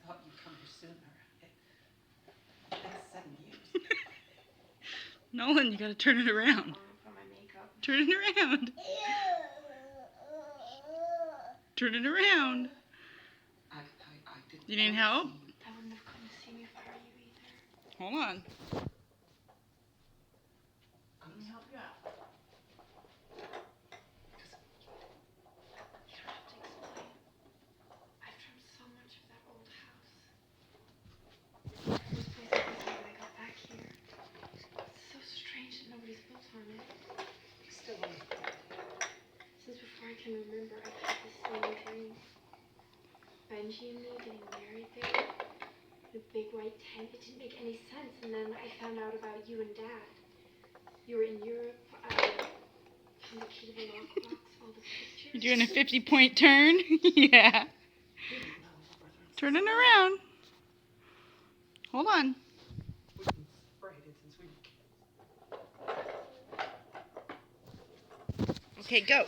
thought you'd come here sooner. It's been 7 years. Nolan, you gotta turn it around. For my makeup. Turn it around. Turn it around. I didn't. You need help? I wouldn't have come to see me if I were you either. Hold on. Let me help you out. You don't have to explain. I've dreamt so much of that old house. This place I was in when I got back here. It's so strange that nobody's built on it. Still, Since before I can remember, I've had this same dream. Benji and me getting married there. In a big white tent. It didn't make any sense. And then I found out about you and Dad. You were in Europe. I found the key to the lockbox, all the pictures. You're doing a 50-point turn? Yeah. Turn it around. Hold on. we've been separated since we were kids. Okay, go.